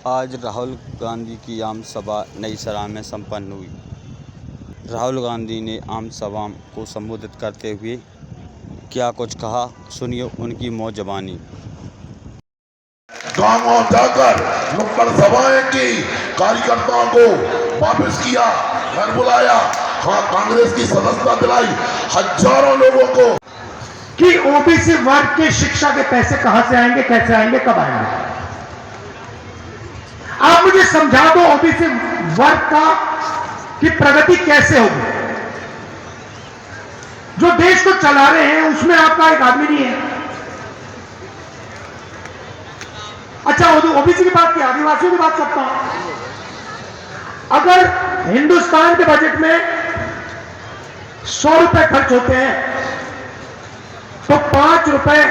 आज राहुल गांधी की आम सभा नई सराय में संपन्न हुई। राहुल गांधी ने आम सभा को संबोधित करते हुए क्या कुछ कहा, सुनिए उनकी मौन ज़बानी। गांव जाकर नुक्कड़ सभाएं की, कार्यकर्ताओं को वापस किया, घर बुलाया, हाँ कांग्रेस की सदस्यता दिलाई हजारों लोगों को कि ओबीसी वर्ग की शिक्षा के पैसे कहां से आएंगे, कैसे आएंगे, कब आएंगे। आप मुझे समझा दो ओबीसी वर्ग का कि प्रगति कैसे होगी। जो देश को चला रहे हैं उसमें आपका एक आदमी नहीं है। अच्छा, ओबीसी की बात की, आदिवासियों की बात करता हूं। अगर हिंदुस्तान के बजट में 100 रुपए खर्च होते हैं तो 5 रुपए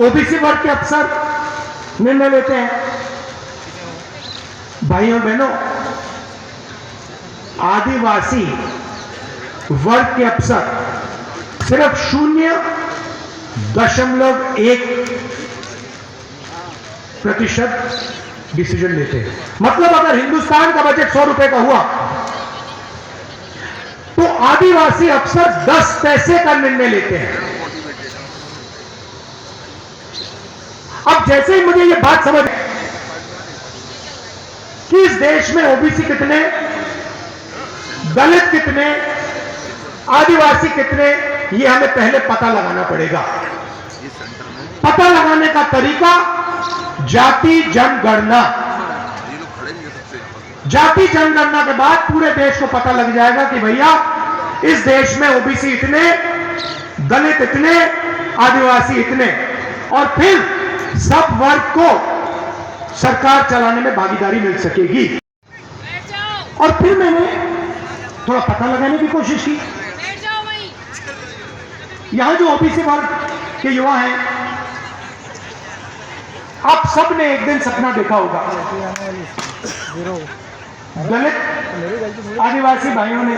ओबीसी वर्ग के अफसर निर्णय लेते हैं। भाइयों बहनों, आदिवासी वर्ग के अफसर सिर्फ 0.1% डिसीजन लेते हैं। मतलब अगर हिंदुस्तान का बजट 100 रुपए का हुआ तो आदिवासी अफसर 10 पैसे का निर्णय लेते हैं। अब जैसे ही मुझे यह बात समझ कि इस देश में ओबीसी कितने, दलित कितने, आदिवासी कितने, यह हमें पहले पता लगाना पड़ेगा। पता लगाने का तरीका जाति जनगणना। जाति जनगणना के बाद पूरे देश को पता लग जाएगा कि भैया इस देश में ओबीसी इतने, दलित इतने, आदिवासी इतने, और फिर सब वर्ग को सरकार चलाने में भागीदारी मिल सकेगी। और फिर मैंने थोड़ा पता लगाने की कोशिश की। यहां जो ओबीसी वर्ग के युवा हैं, आप सब ने एक दिन सपना देखा होगा, दलित आदिवासी भाइयों ने,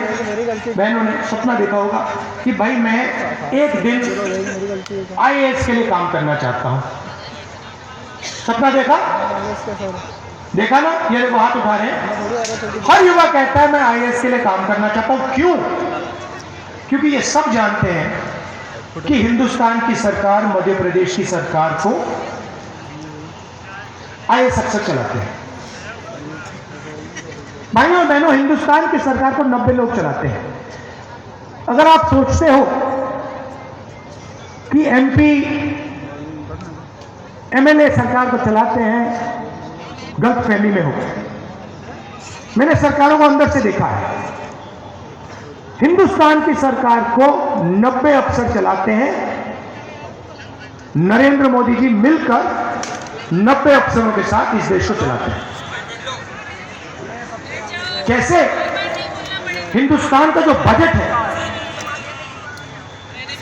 बहनों ने सपना देखा होगा कि भाई मैं एक दिन आईएएस के लिए काम करना चाहता हूं। सपना देखा ना? ये लोग हाथ उठा रहे हैं। हर युवा कहता है मैं आईएएस के लिए काम करना चाहता हूं। क्यों? क्योंकि ये सब जानते हैं कि हिंदुस्तान की सरकार, मध्य प्रदेश की सरकार को आईएएस अक्सर चलाते हैं। भाइयों और बहनों, हिंदुस्तान की सरकार को 90 लोग चलाते हैं। अगर आप सोचते हो कि एमपी एमएलए सरकार को चलाते हैं, गलतफहमी में हो। मैंने सरकारों को अंदर से देखा है। हिंदुस्तान की सरकार को 90 अफसर चलाते हैं। नरेंद्र मोदी जी मिलकर 90 अफसरों के साथ इस देश को चलाते हैं। कैसे? हिंदुस्तान का जो बजट है,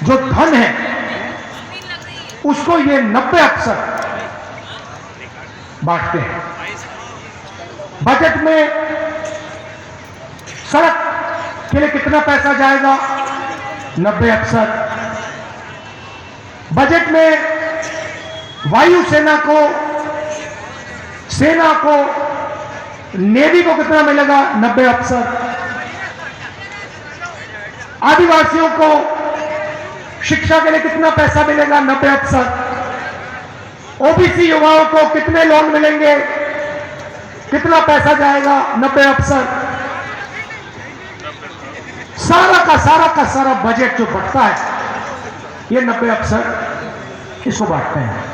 जो धन है, उसको ये 90 अफसर बांटते हैं। बजट में सड़क के लिए कितना पैसा जाएगा, 90 अफसर। बजट में वायुसेना को, सेना को, नेवी को कितना मिलेगा, 90 अफसर। आदिवासियों को शिक्षा के लिए कितना पैसा मिलेगा, 90 अफसर। ओबीसी युवाओं को कितने लोन मिलेंगे, कितना पैसा जाएगा, 90 अफसर। सारा का सारा बजट जो बढ़ता है, ये 90 अफसर इसको बांटते हैं।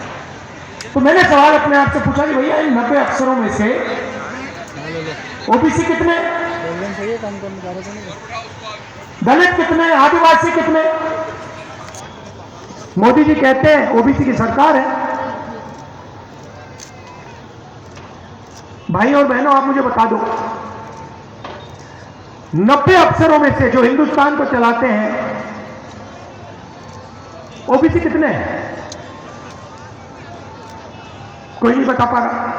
तो मैंने सवाल अपने आप से पूछा कि भैया इन 90 अफसरों में से ओबीसी कितने, दलित कितने, आदिवासी कितने? मोदी जी कहते हैं ओबीसी की सरकार है। भाई और बहनों, आप मुझे बता दो, 90 अफसरों में से जो हिंदुस्तान को चलाते हैं, ओबीसी कितने हैं? कोई नहीं बता पा रहा।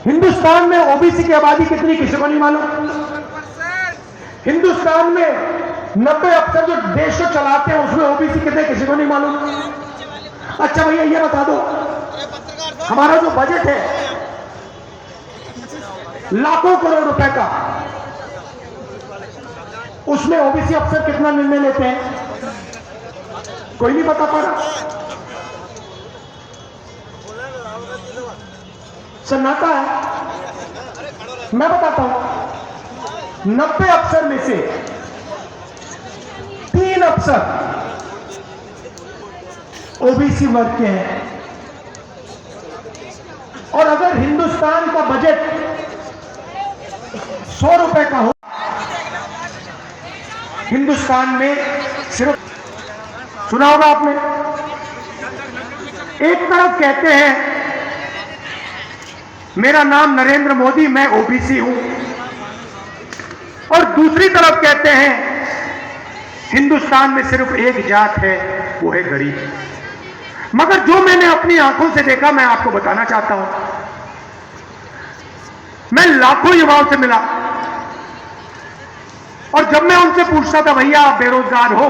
हिंदुस्तान में ओबीसी की आबादी कितनी, किसी को नहीं मालूम। हिंदुस्तान में 90 अफसर जो देश को चलाते हैं उसमें ओबीसी कितने, किसी को नहीं मालूम। अच्छा भैया ये बता दो, हमारा जो बजट है लाखों करोड़ रुपए का, उसमें ओबीसी अफसर कितना निर्णय लेते हैं? कोई नहीं बता पा रहा। सन्नाटा है। मैं बताता हूं, 90 अफसर में से 3 अफसर ओबीसी वर्ग के हैं। और अगर हिंदुस्तान का बजट 100 रुपए का हो, हिंदुस्तान में सिर्फ, सुना होगा आपने, एक तरफ कहते हैं मेरा नाम नरेंद्र मोदी, मैं ओबीसी हूं, और दूसरी तरफ कहते हैं हिंदुस्तान में सिर्फ एक जात है, वो है गरीब। मगर जो मैंने अपनी आंखों से देखा, मैं आपको बताना चाहता हूं। मैं लाखों युवाओं से मिला और जब मैं उनसे पूछता था भैया आप बेरोजगार हो,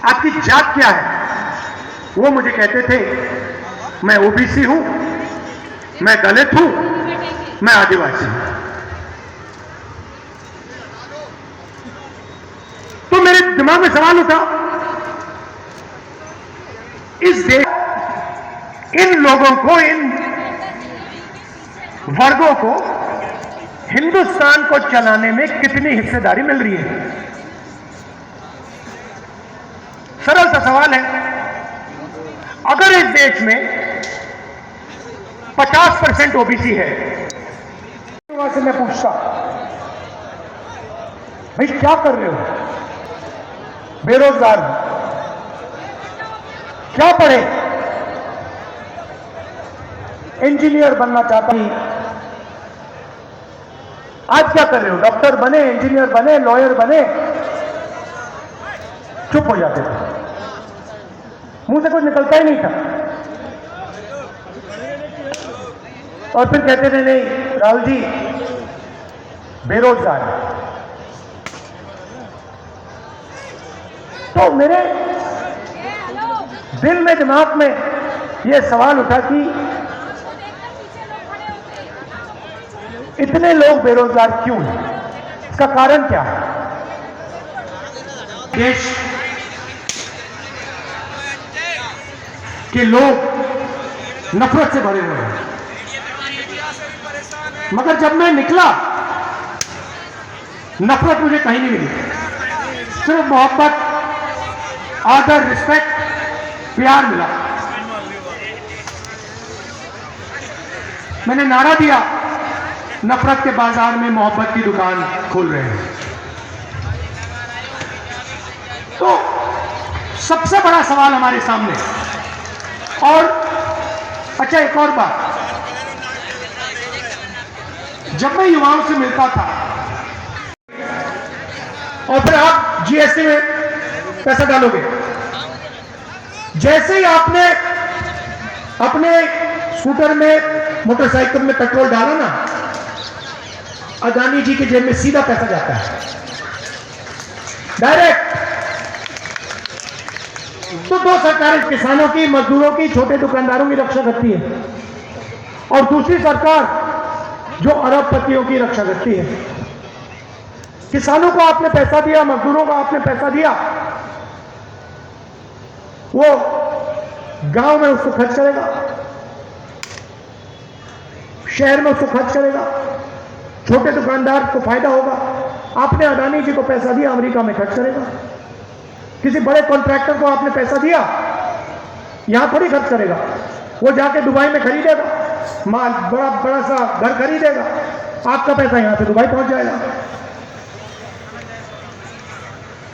आपकी जात क्या है, वो मुझे कहते थे मैं ओबीसी हूं, मैं दलित हूं, मैं आदिवासी हूं। तो मेरे दिमाग में सवाल उठा, इस देश, इन लोगों को, इन वर्गों को हिंदुस्तान को चलाने में कितनी हिस्सेदारी मिल रही है? सरल सा सवाल है। अगर इस देश में 50% ओबीसी है, वहां से मैं पूछता भाई क्या कर रहे हो? बेरोजगार हो, क्या पढ़े? इंजीनियर बनना चाहता हूं। आज क्या कर रहे हो? डॉक्टर बने, इंजीनियर बने, लॉयर बने। चुप हो जाते थे, मुंह से कुछ निकलता ही नहीं था। और फिर कहते थे नहीं राहुल जी बेरोजगार है। तो मेरे दिल में, दिमाग में यह सवाल उठा कि इतने लोग बेरोजगार क्यों हैं? इसका कारण क्या है? देश के लोग नफरत से भरे हुए हैं। मगर जब मैं निकला, नफरत मुझे कहीं नहीं मिली, सिर्फ मोहब्बत, आदर, रिस्पेक्ट, प्यार मिला। मैंने नारा दिया, नफरत के बाजार में मोहब्बत की दुकान खोल रहे हैं। तो सबसे बड़ा सवाल हमारे सामने, और अच्छा एक और बात, जब मैं युवाओं से मिलता था, और फिर आप जीएसटी में पैसा डालोगे, जैसे ही आपने अपने स्कूटर में, मोटरसाइकिल में पेट्रोल डाला ना, अदानी जी के जेब में सीधा पैसा जाता है, डायरेक्ट। तो दो सरकारें किसानों की, मजदूरों की, छोटे दुकानदारों की रक्षा करती है, और दूसरी सरकार जो अरबपतियों की रक्षा करती है। किसानों को आपने पैसा दिया, मजदूरों को आपने पैसा दिया, वो गांव में उसको खर्च करेगा, शहर में उसको खर्च करेगा, छोटे दुकानदार को फायदा होगा। आपने अडानी जी को पैसा दिया, अमेरिका में खर्च करेगा। किसी बड़े कॉन्ट्रैक्टर को आपने पैसा दिया, यहां थोड़ी खर्च करेगा, वो जाके दुबई में खरीदेगा माल, बड़ा सा घर खरीदेगा, आपका पैसा यहां से दुबई पहुंच जाएगा।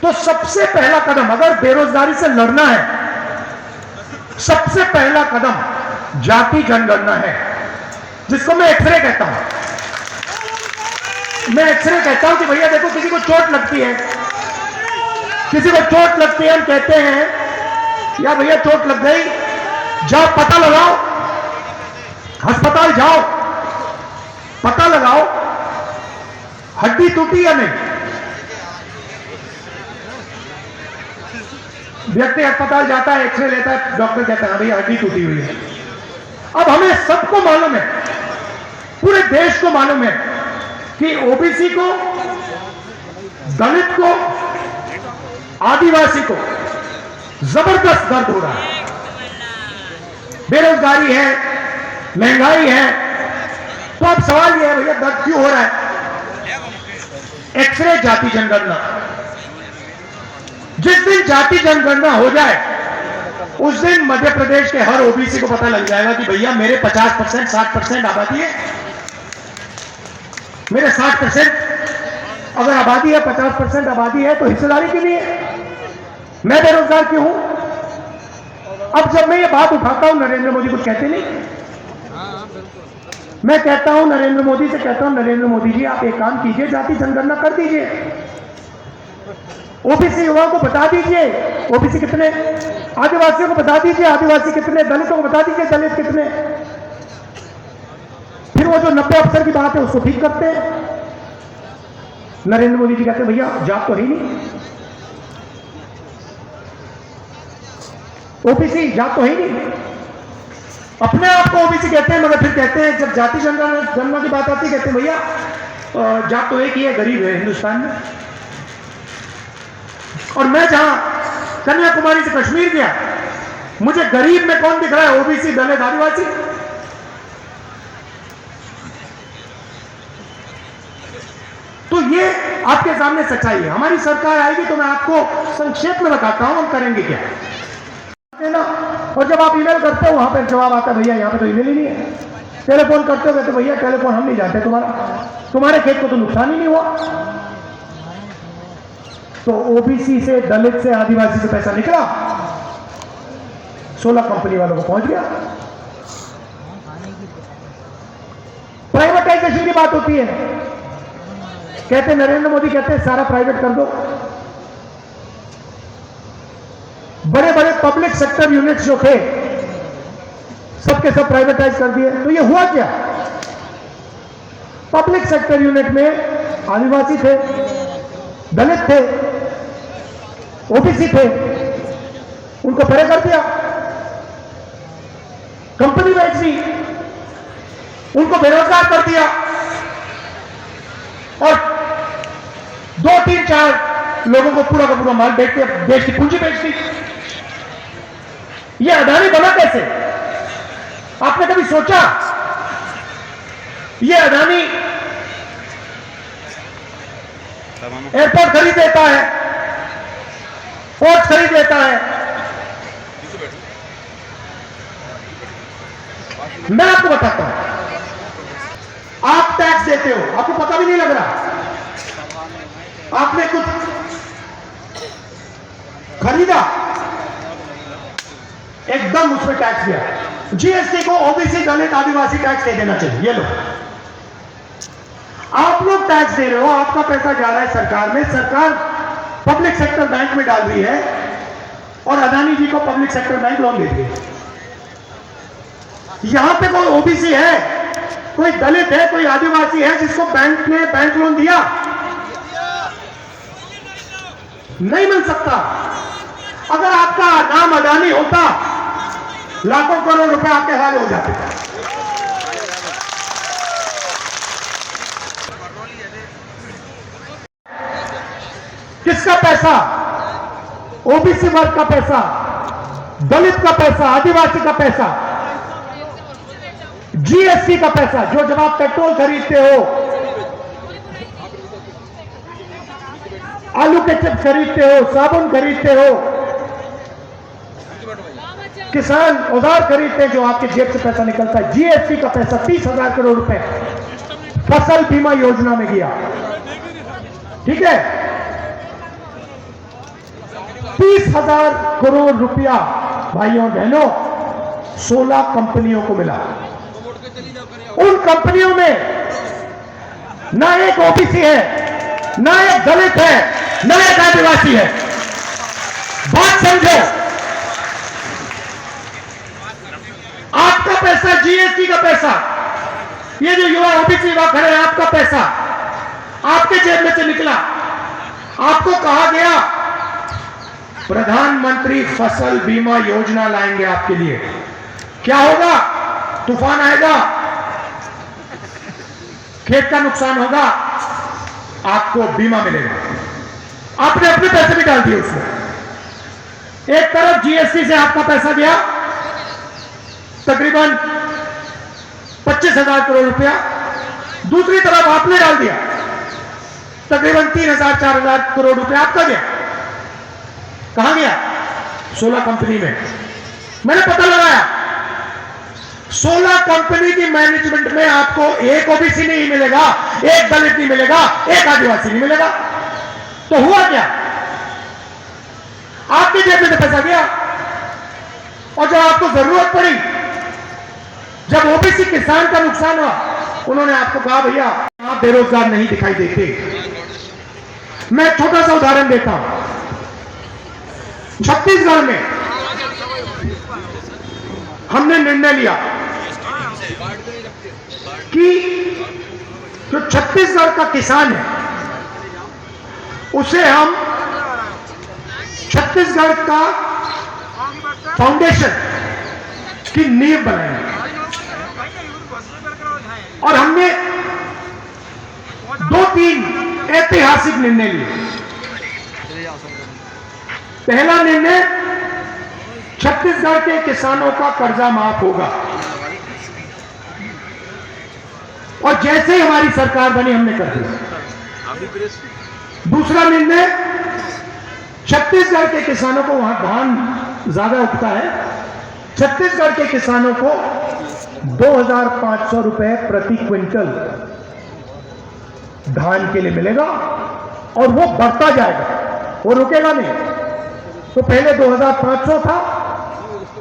तो सबसे पहला कदम, अगर बेरोजगारी से लड़ना है, सबसे पहला कदम जाति जनगणना है, जिसको मैं एक्सरे कहता हूं। मैं एक्सरे कहता हूं कि भैया देखो, किसी को चोट लगती है, किसी को चोट लगती है, हम कहते हैं या भैया चोट लग गई, जाओ पता लगाओ, अस्पताल जाओ, पता लगाओ हड्डी टूटी या नहीं। व्यक्ति अस्पताल जाता है, एक्सरे लेता है, डॉक्टर कहता है भैया हड्डी टूटी हुई है। अब हमें सबको मालूम है, पूरे देश को मालूम है कि ओबीसी को, दलित को, आदिवासी को जबरदस्त दर्द हो रहा है। बेरोजगारी है, महंगाई है। तो अब सवाल यह है भैया दर्द क्यों हो रहा है? एक्सरे जाति जनगणना, जिस दिन जाति जनगणना हो जाए उस दिन मध्य प्रदेश के हर ओबीसी को पता लग जाएगा कि भैया मेरे 50%, 60% आबादी है, मेरे 60% अगर आबादी है, 50% आबादी है तो हिस्सेदारी के लिए मैं बेरोजगार क्यों हूं? अब जब मैं ये बात उठाता हूं, नरेंद्र मोदी कुछ कहते नहीं। मैं कहता हूं नरेंद्र मोदी से, कहता हूं नरेंद्र मोदी जी आप एक काम कीजिए, जाति जनगणना कर दीजिए, ओबीसी युवाओं को बता दीजिए ओबीसी कितने, आदिवासियों को बता दीजिए आदिवासी कितने, दलितों को बता दीजिए दलित कितने। फिर वो जो 90% की बात है उसको ठीक करते हैं। नरेंद्र मोदी जी कहते हैं भैया जात तो है ही नहीं, ओबीसी जात तो है ही नहीं, अपने आप को ओबीसी कहते हैं, मगर फिर कहते हैं जब जाति जनगणना की बात आती है कहते हैं भैया जात तो एक ही है, गरीब है हिंदुस्तान में। और मैं जहां कन्याकुमारी से कश्मीर गया, मुझे गरीब में कौन दिख रहा है? ओबीसी, दलित, आदिवासी। तो ये आपके सामने सच्चाई है। हमारी सरकार आएगी तो मैं आपको संक्षेप में बताता हूं हम करेंगे क्या ना। और जब आप ईमेल करते हो वहां पर जवाब आता है भैया यहाँ पे तो ईमेल ही नहीं है। टेलीफोन करते हो कहते भैया टेलीफोन हम नहीं जानते, तुम्हारे खेत को तो नुकसान ही नहीं हुआ। तो ओबीसी से, दलित से, आदिवासी से पैसा निकला, 16 कंपनी वालों को पहुंच गया। प्राइवेटाइजेशन की बात होती है, कहते नरेंद्र मोदी कहते हैं सारा प्राइवेट कर दो। बड़े बड़े पब्लिक सेक्टर यूनिट्स जो थे सबके सब प्राइवेटाइज कर दिए। तो ये हुआ क्या? पब्लिक सेक्टर यूनिट में आदिवासी थे, दलित थे, ओबीसी थे, उनको परे कर दिया, कंपनी बेच दी, उनको बेरोजगार कर दिया और 2, 3, 4 लोगों को पूरा का पूरा माल बेच के देश की पूंजी बेच दी। ये अदानी बना कैसे? आपने कभी सोचा? ये अदानी एयरपोर्ट खरीद देता है, पोर्ट खरीद देता है। मैं आपको बताता हूं, आप टैक्स देते हो, आपको पता भी नहीं लग रहा, आपने कुछ खरीदा, एकदम उसमें टैक्स दिया। जीएसटी को ओबीसी, दलित, आदिवासी टैक्स दे देना चाहिए। ये लो, आप लोग टैक्स दे रहे हो, आपका पैसा जा रहा है सरकार में, सरकार पब्लिक सेक्टर बैंक में डाल रही है और अदानी जी को पब्लिक सेक्टर बैंक लोन दे रही है। यहां पे कोई ओबीसी है, कोई दलित है, कोई आदिवासी है जिसको बैंक ने बैंक लोन दिया? नहीं मिल सकता। अगर आपका नाम अदानी होता, लाखों करोड़ रुपए आपके हवाले हो जाते। किसका पैसा? ओबीसी वर्ग का पैसा, दलित का पैसा, आदिवासी का पैसा, जीएसटी का पैसा। जो जब आप पेट्रोल खरीदते हो, आलू के चिप्स खरीदते हो, साबुन खरीदते हो, किसान औजार खरीदते हैं, जो आपके जेब से पैसा निकलता है, जीएसटी का पैसा 30,000 करोड़ रुपए फसल बीमा योजना में गया। ठीक है, 30,000 करोड़ रुपया भाइयों बहनों 16 कंपनियों को मिला। उन कंपनियों में ना एक ओबीसी है, ना एक दलित है, ना एक आदिवासी है। बात समझो, आपका पैसा, जीएसटी का पैसा, ये जो युवा ओबीसी युवा खड़े हैं, आपका पैसा आपके जेब में से निकला। आपको कहा गया प्रधानमंत्री फसल बीमा योजना लाएंगे आपके लिए। क्या होगा? तूफान आएगा, खेत का नुकसान होगा, आपको बीमा मिलेगा। आपने अपने पैसे भी डाल दिए उसमें। एक तरफ जीएसटी से आपका पैसा गया तकरीबन 25,000 करोड़ रुपया, दूसरी तरफ आपने डाल दिया तकरीबन 3,000-4,000 करोड़ रुपया आपका गया। कहां गया? 16 कंपनी में। मैंने पता लगाया 16 कंपनी की मैनेजमेंट में आपको एक ओबीसी नहीं मिलेगा, एक दलित नहीं मिलेगा, एक आदिवासी नहीं मिलेगा। तो हुआ क्या? आपके जेब में तो पैसा गया, और जब आपको जरूरत पड़ी, जब ओबीसी किसान का नुकसान हुआ, उन्होंने आपको कहा भैया आप बेरोजगार नहीं दिखाई देते। मैं एक छोटा सा उदाहरण देता हूं। छत्तीसगढ़ में हमने निर्णय लिया कि जो छत्तीसगढ़ का किसान है उसे हम छत्तीसगढ़ का फाउंडेशन की नींव बनाएंगे। और हमने 2-3 ऐतिहासिक निर्णय लिए। पहला निर्णय, छत्तीसगढ़ के किसानों का कर्जा माफ होगा। और जैसे ही हमारी सरकार बनी हमने कर दिया। दूसरा निर्णय, छत्तीसगढ़ के किसानों को, वहां धान ज्यादा उगता है, छत्तीसगढ़ के किसानों को 2,500 रुपए प्रति क्विंटल धान के लिए मिलेगा, और वो बढ़ता जाएगा, वो रुकेगा नहीं। तो पहले 2,500 था,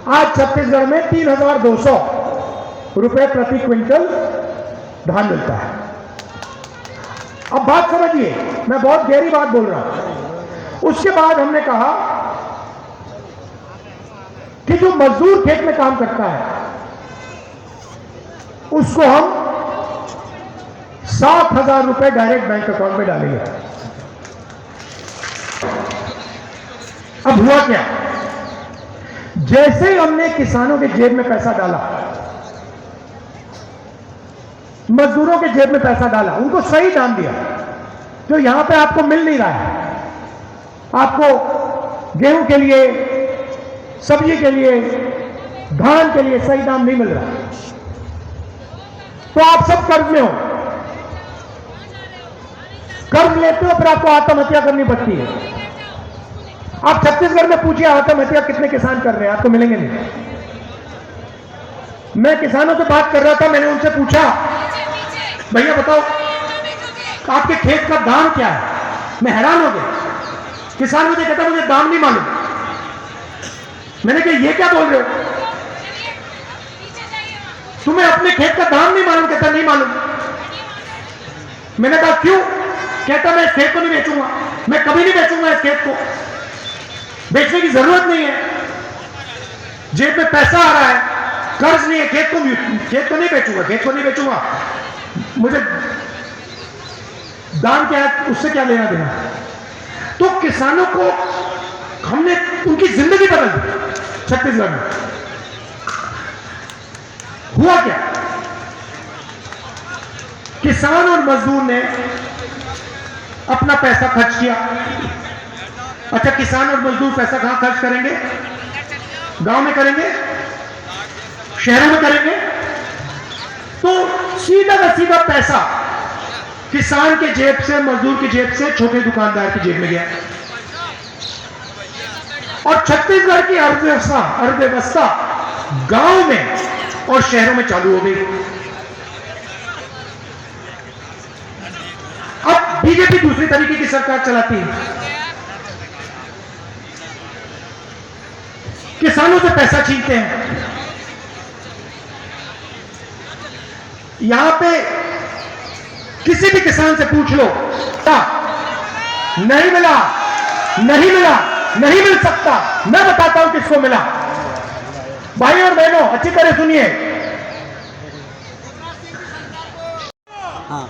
आज छत्तीसगढ़ में 3,200 रुपए प्रति क्विंटल धान मिलता है। अब बात समझिए, मैं बहुत गहरी बात बोल रहा हूं। उसके बाद हमने कहा कि जो मजदूर खेत में काम करता है उसको हम 7,000 रुपए डायरेक्ट बैंक अकाउंट में डालेंगे। अब हुआ क्या? जैसे ही हमने किसानों के जेब में पैसा डाला, मजदूरों के जेब में पैसा डाला, उनको सही दाम दिया, जो यहां पे आपको मिल नहीं रहा है। आपको गेहूं के लिए, सब्जी के लिए, धान के लिए सही दाम नहीं मिल रहा, तो आप सब कर्ज में हो, कर्ज लेते हो, फिर आपको आत्महत्या करनी पड़ती है। आप छत्तीसगढ़ में पूछिए आत्महत्या कितने किसान कर रहे हैं, आपको मिलेंगे नहीं। मैं किसानों से बात कर रहा था, मैंने उनसे पूछा भैया बताओ आपके खेत का दाम क्या है? मैं हैरान हो गया। किसान मुझे कहता मुझे दाम नहीं मालूम। मैंने कहा ये क्या बोल रहे हो, तुम्हें अपने खेत का दाम नहीं मालूम? कहता नहीं मालूम। मैंने कहा क्यों? कहता मैं इस खेत को नहीं बेचूंगा, मैं कभी नहीं बेचूंगा इस खेत को, बेचने की जरूरत नहीं है, जेब में पैसा आ रहा है, कर्ज नहीं है, खेत को नहीं बेचूंगा, खेत को नहीं बेचूंगा, मुझे दाम क्या है उससे क्या लेना देना। तो किसानों को हमने उनकी जिंदगी बदल दी छत्तीसगढ़ में। हुआ क्या? किसान और मजदूर ने अपना पैसा खर्च किया। अच्छा, किसान और मजदूर पैसा कहां खर्च करेंगे? गांव में करेंगे, शहरों में करेंगे। तो सीधा का सीधा पैसा किसान के जेब से, मजदूर की जेब से, छोटे दुकानदार की जेब में गया। और छत्तीसगढ़ की अर्थव्यवस्था गांव में और शहरों में चालू हो गई। अब बीजेपी दूसरी तरीके की सरकार चलाती है, किसानों से पैसा छीनते हैं। यहां पे किसी भी किसान से पूछ लो, नहीं मिला, नहीं मिला, नहीं मिल सकता। मैं बताता हूं किसको मिला। भाई और बहनों अच्छी तरह सुनिए। हाँ,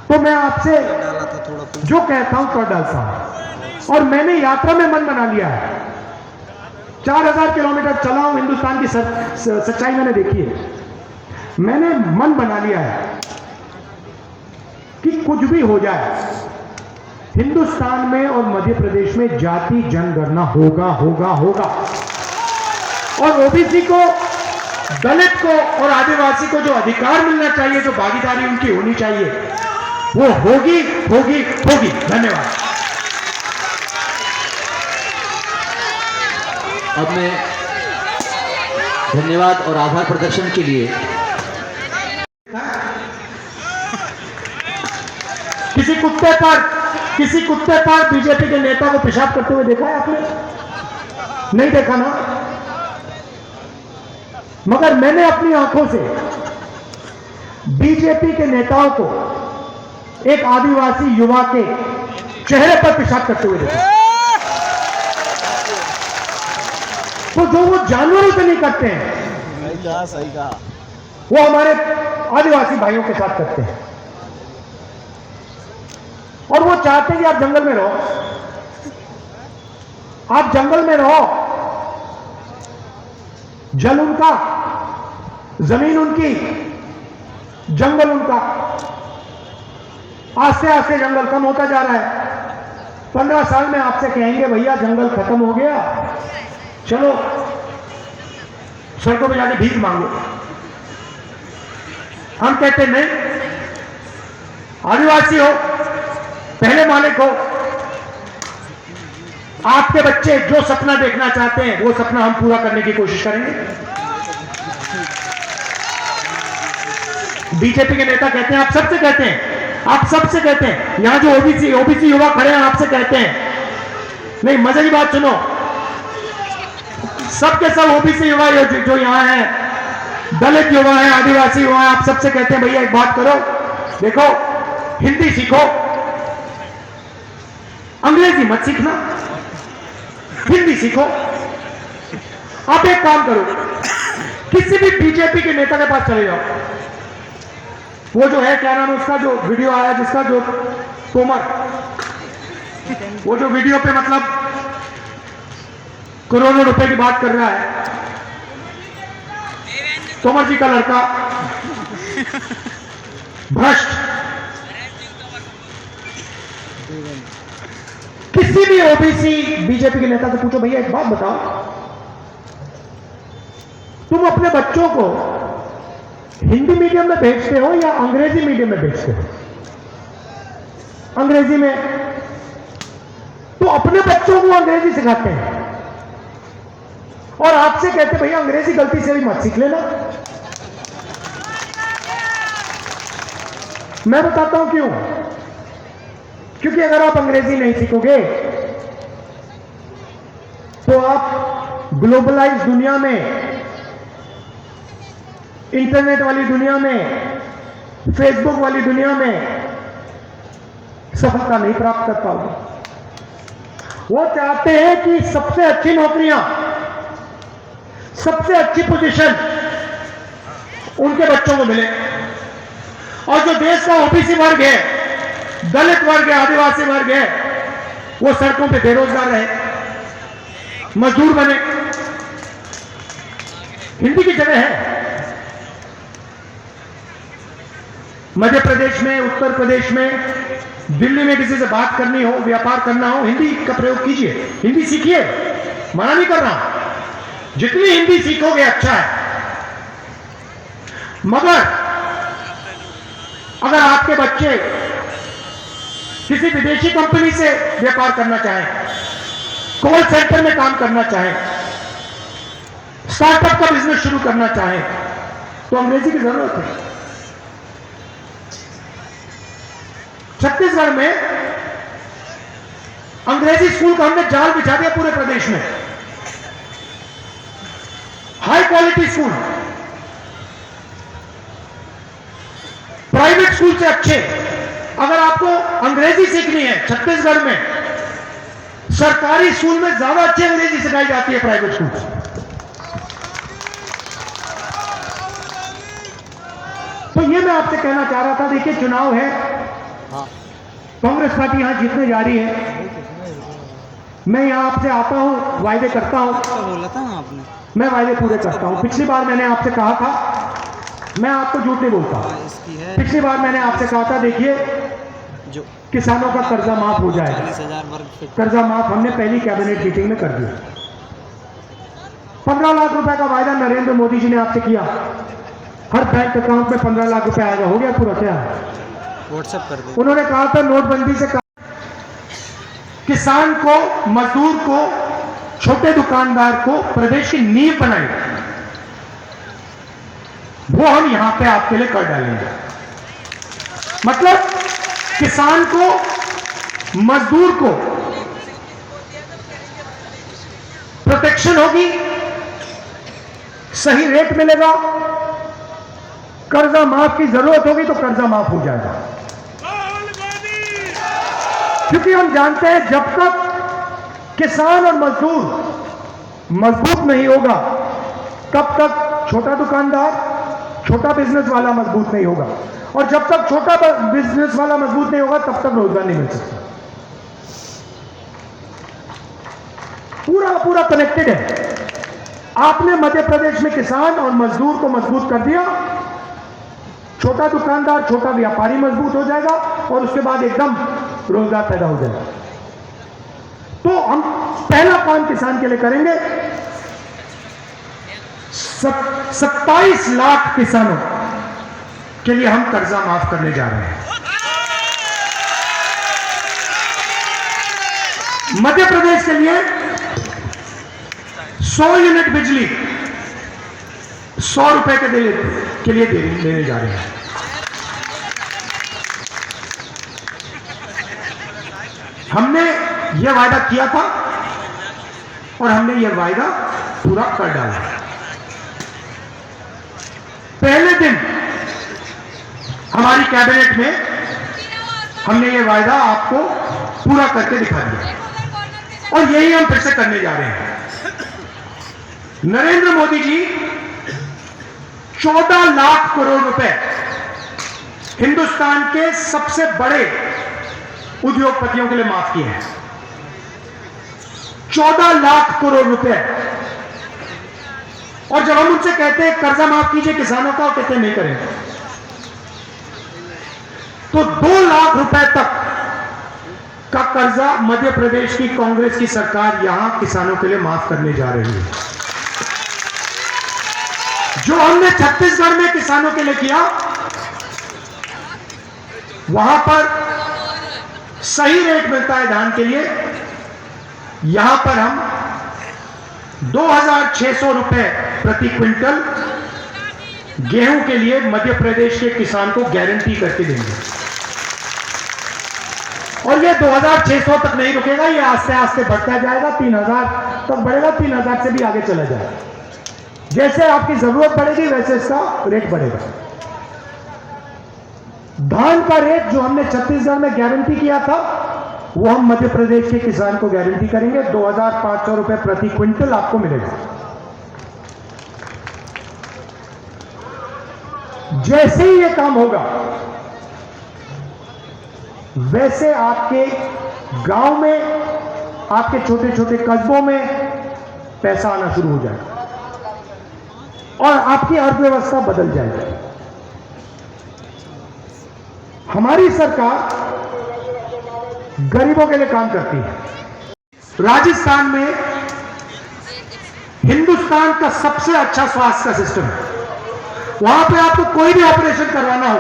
तो मैं आपसे डाला था थोड़ा जो कहता हूं कर डालता हूं। और मैंने यात्रा में मन बना लिया है। 4000 किलोमीटर चला हूं, हिंदुस्तान की सच्चाई मैंने देखी है। मैंने मन बना लिया है कि कुछ भी हो जाए, हिंदुस्तान में और मध्य प्रदेश में जाति जनगणना होगा होगा होगा। और ओबीसी को, दलित को और आदिवासी को जो अधिकार मिलना चाहिए, जो भागीदारी उनकी होनी चाहिए, वो होगी होगी होगी। धन्यवाद। अब मैं धन्यवाद और आभार प्रदर्शन के लिए किसी कुत्ते पर बीजेपी के नेता को पेशाब करते हुए देखा है आपने? नहीं देखा ना। मगर मैंने अपनी आंखों से बीजेपी के नेताओं को एक आदिवासी युवा के चेहरे पर पेशाब करते हुए देखा। तो जो वो जानवरों से नहीं करते हैं, सही कहा। वो हमारे आदिवासी भाइयों के साथ करते हैं। और वो चाहते हैं कि आप जंगल में रहो, आप जंगल में रहो, जल उनका, जमीन उनकी, जंगल उनका। आस्ते आस्ते जंगल कम होता जा रहा है। 15 साल में आपसे कहेंगे भैया जंगल खत्म हो गया, चलो सड़कों पे जाके भीख मांगो। हम कहते नहीं, आदिवासी हो, पहले मालिक हो। आपके बच्चे जो सपना देखना चाहते हैं वो सपना हम पूरा करने की कोशिश करेंगे। बीजेपी के नेता कहते हैं, आप सबसे कहते हैं, आप सबसे कहते हैं, यहां जो ओबीसी युवा खड़े हैं आपसे कहते हैं, नहीं मजे की बात सुनो, सबके सब ओबीसी युवा जो यहां हैं, दलित युवा है, आदिवासी युवा है, आप सबसे कहते हैं भैया एक बात करो, देखो हिंदी सीखो, अंग्रेजी मत सीखना, हिंदी सीखो। आप एक काम करो, किसी भी बीजेपी के नेता के पास चले जाओ, वो जो है क्या नाम है उसका, जो वीडियो आया जिसका, जो तोमर, वो जो वीडियो पे मतलब करोड़ों रुपए की बात कर रहा है, तोमर जी का लड़का भ्रष्ट। किसी भी ओबीसी बीजेपी के नेता से पूछो भैया एक बात बताओ, तुम अपने बच्चों को हिंदी मीडियम में भेजते हो या अंग्रेजी मीडियम में भेजते हो? अंग्रेजी में। तो अपने बच्चों को अंग्रेजी सिखाते हैं और आपसे कहते भैया अंग्रेजी गलती से भी मत सीख लेना। मैं बताता हूं क्यों। क्योंकि अगर आप अंग्रेजी नहीं सीखोगे तो आप ग्लोबलाइज दुनिया में, इंटरनेट वाली दुनिया में, फेसबुक वाली दुनिया में सफलता नहीं प्राप्त कर पाओगे। वो चाहते हैं कि सबसे अच्छी नौकरियां, सबसे अच्छी पोजीशन उनके बच्चों को मिले, और जो देश का ओबीसी वर्ग है, दलित वर्ग है, आदिवासी वर्ग है, वो सड़कों पे बेरोजगार रहे, मजदूर बने। हिंदी की जगह है। मध्य प्रदेश में, उत्तर प्रदेश में, दिल्ली में किसी से बात करनी हो, व्यापार करना हो, हिंदी का प्रयोग कीजिए, हिंदी सीखिए, मना नहीं कर रहा, जितनी हिंदी सीखोगे अच्छा है। मगर अगर आपके बच्चे किसी विदेशी कंपनी से व्यापार करना चाहें, कॉल सेंटर में काम करना चाहें, स्टार्टअप का बिजनेस शुरू करना चाहें, तो अंग्रेजी की जरूरत है। छत्तीसगढ़ में अंग्रेजी स्कूल का हमने जाल बिछा दिया पूरे प्रदेश में। High quality school, private school से अच्छे। अगर आपको अंग्रेजी सीखनी है छत्तीसगढ़ में, सरकारी स्कूल में ज्यादा अच्छी अंग्रेजी सिखाई जाती है प्राइवेट स्कूल से। तो ये मैं आपसे कहना चाह रहा था। देखिए चुनाव है, कांग्रेस पार्टी यहां जीतने जा रही है, मैं यहाँ आपसे आता हूँ, वायदे करता हूँ, बोला था ना आपने, मैं वायदे पूरे करता हूँ। पिछली बार मैंने आपसे कहा था, मैं आपको झूठ नहीं बोलता, इसकी है पिछली बार मैंने आपसे कहा था देखिए जो किसानों का कर्जा माफ हो जाएगा। 40,000 वर्ग फीट। कर्जा माफ हमने पहली कैबिनेट मीटिंग में कर दिया। 15 लाख रुपए का वायदा नरेंद्र मोदी जी ने आपसे किया, हर बैंक अकाउंट में 15 लाख रुपए आएगा। हो गया पूरा? क्या व्हाट्सएप कर दे। उन्होंने कहा था नोटबंदी से किसान को, मजदूर को, छोटे दुकानदार को प्रदेश की नींव बनाई, वो हम यहां पे आपके लिए कर डालेंगे। मतलब किसान को, मजदूर को प्रोटेक्शन होगी, सही रेट मिलेगा, कर्जा माफ की जरूरत होगी तो कर्जा माफ हो जाएगा। क्योंकि हम जानते हैं जब तक किसान और मजदूर मजबूत नहीं होगा तब तक छोटा दुकानदार, छोटा बिजनेस वाला मजबूत नहीं होगा, और जब तक छोटा बिजनेस वाला मजबूत नहीं होगा तब तक रोजगार नहीं मिल सकता। पूरा पूरा कनेक्टेड है। आपने मध्य प्रदेश में किसान और मजदूर को मजबूत कर दिया, छोटा दुकानदार, छोटा व्यापारी मजबूत हो जाएगा, और उसके बाद एकदम रोजगार पैदा हो जाएगा। तो हम पहला काम किसान के लिए करेंगे, 27 लाख किसानों के लिए हम कर्जा माफ करने जा रहे हैं। मध्य प्रदेश के लिए 100 यूनिट बिजली 100 रुपए के लिए देने जा रहे हैं। हमने यह वायदा किया था और हमने यह वायदा पूरा कर डाला। पहले दिन हमारी कैबिनेट में हमने यह वायदा आपको पूरा करके दिखा दिया, और यही हम फिर से करने जा रहे हैं। नरेंद्र मोदी जी 14 लाख करोड़ रुपए हिंदुस्तान के सबसे बड़े उद्योगपतियों के लिए माफ किए हैं। 14 लाख करोड़ रुपए। और जब हम उनसे कहते हैं कर्जा माफ कीजिए किसानों का, वो कहते नहीं करेंगे। तो 2 लाख रुपए तक का कर्जा मध्य प्रदेश की कांग्रेस की सरकार यहां किसानों के लिए माफ करने जा रही है। जो हमने छत्तीसगढ़ में किसानों के लिए किया, वहां पर सही रेट मिलता है धान के लिए, यहां पर हम 2,600 रुपए प्रति क्विंटल गेहूं के लिए मध्य प्रदेश के किसान को गारंटी करके देंगे। और ये 2,600 तक नहीं रुकेगा, ये आस्ते आस्ते बढ़ता जाएगा, 3,000 तक बढ़ेगा, 3,000 से भी आगे चला जाएगा। जैसे आपकी जरूरत बढ़ेगी वैसे इसका रेट बढ़ेगा। धान का रेट जो हमने छत्तीसगढ़ में गारंटी किया था, वो हम मध्य प्रदेश के किसान को गारंटी करेंगे। 2,500 रुपए प्रति क्विंटल आपको मिलेगा। जैसे ही ये काम होगा, वैसे आपके गांव में, आपके छोटे छोटे कस्बों में पैसा आना शुरू हो जाएगा और आपकी अर्थव्यवस्था बदल जाएगी। हमारी सरकार गरीबों के लिए काम करती है। राजस्थान में हिंदुस्तान का सबसे अच्छा स्वास्थ्य का सिस्टम है। वहां पे आपको कोई भी ऑपरेशन करवाना हो,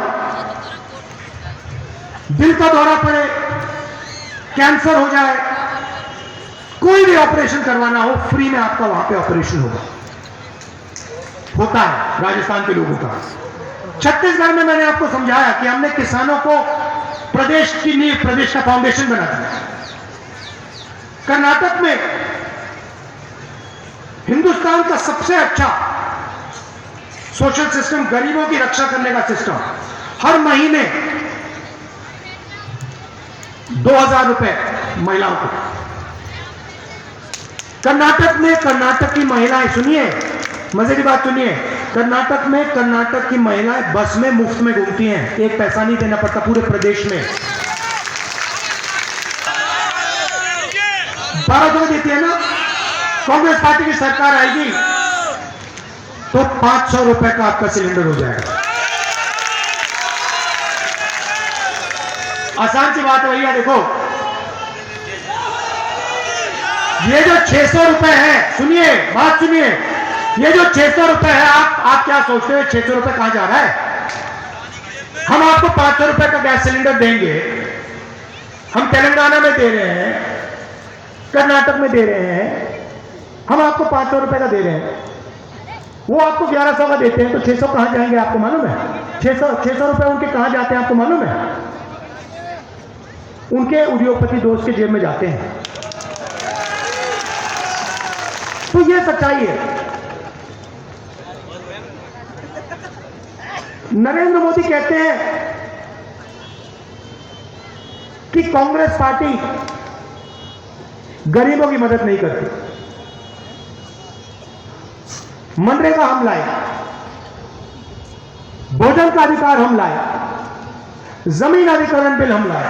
दिल का दौरा पड़े, कैंसर हो जाए, कोई भी ऑपरेशन करवाना हो, फ्री में आपका वहां पे ऑपरेशन होता है राजस्थान के लोगों का। छत्तीसगढ़ में मैंने आपको समझाया कि हमने किसानों को प्रदेश की नींव, प्रदेश का फाउंडेशन बना दिया। कर्नाटक में हिंदुस्तान का सबसे अच्छा सोशल सिस्टम, गरीबों की रक्षा करने का सिस्टम, हर महीने 2,000 रुपए महिलाओं को। कर्नाटक में, कर्नाटक की महिलाएं, सुनिए मजे की बात सुनिए, कर्नाटक में कर्नाटक की महिलाएं बस में मुफ्त में घूमती हैं, एक पैसा नहीं देना पड़ता पूरे प्रदेश में। 1200 देती है ना, कांग्रेस पार्टी की सरकार आएगी तो 500 रुपए का आपका सिलेंडर हो जाएगा। आसान सी बात है भैया। देखो ये जो 600 रुपए है, सुनिए बात सुनिए, ये जो 600 रुपए है, आप क्या सोचते हो 600 रुपए कहां जा रहा है? हम आपको 500 रुपए का गैस सिलेंडर देंगे, हम तेलंगाना में दे रहे हैं, कर्नाटक में दे रहे हैं, हम आपको 500 रुपए का दे रहे हैं, वो आपको 1100 का देते हैं, तो 600 कहां जाएंगे आपको मालूम है? 600 रुपए उनके कहां जाते हैं आपको मालूम है? उनके उद्योगपति दोस्त के जेब में जाते हैं। तो ये सच्चाई है। नरेंद्र मोदी कहते हैं कि कांग्रेस पार्टी गरीबों की मदद नहीं करती। मनरेगा हम लाए, भोजन का अधिकार हम लाए, जमीन अधिग्रहण बिल हम लाए,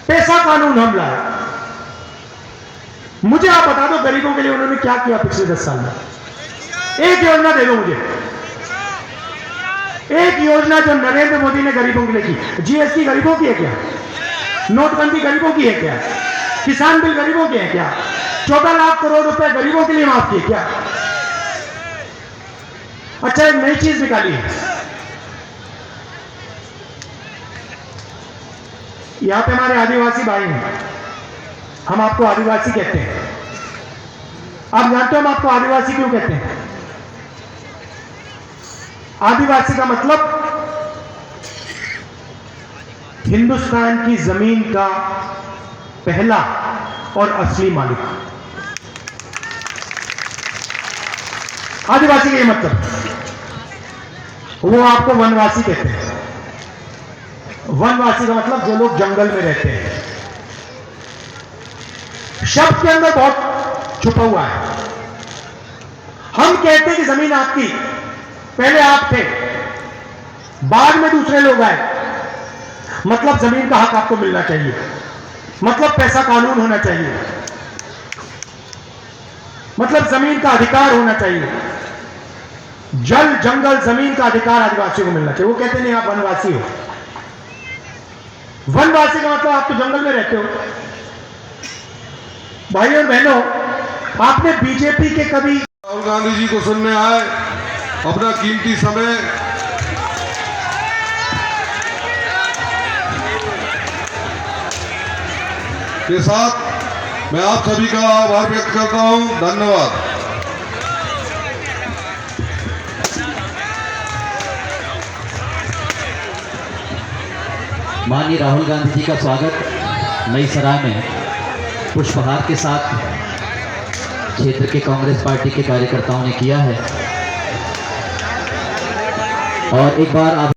पैसा कानून हम लाए। मुझे आप बता दो गरीबों के लिए उन्होंने क्या किया पिछले 10 साल में? एक योजना दे दो मुझे, एक योजना जो नरेंद्र मोदी ने गरीबों के लिए की। जीएसटी गरीबों की है क्या? नोटबंदी गरीबों की है क्या? किसान बिल गरीबों के हैं क्या? 14 लाख करोड़ रुपए गरीबों के लिए माफ किए क्या? अच्छा एक नई चीज निकाली है, यहां पे हमारे आदिवासी भाई हैं, हम आपको आदिवासी कहते हैं। आप जानते हो हम आपको आदिवासी क्यों कहते हैं? आदिवासी का मतलब हिंदुस्तान की जमीन का पहला और असली मालिक। आदिवासी का ये मतलब, वो आपको वनवासी कहते हैं। वनवासी का मतलब जो लोग जंगल में रहते हैं। शब्द के अंदर बहुत छुपा हुआ है। हम कहते हैं कि जमीन आपकी, पहले आप थे, बाद में दूसरे लोग आए, मतलब जमीन का हक आपको मिलना चाहिए, मतलब पैसा कानून होना चाहिए, मतलब जमीन का अधिकार होना चाहिए। जल जंगल जमीन का अधिकार आदिवासियों को मिलना चाहिए। वो कहते नहीं आप वनवासी हो। वनवासी का मतलब आप तो जंगल में रहते हो। भाइयों और बहनों, आपने बीजेपी के कभी राहुल गांधी जी को सुनने आए, अपना कीमती समय के साथ मैं आप सभी का आभार व्यक्त करता हूं। धन्यवाद। माननीय राहुल गांधी जी का स्वागत नई सराय में पुष्पहार के साथ क्षेत्र के कांग्रेस पार्टी के कार्यकर्ताओं ने किया है। और एक बार आप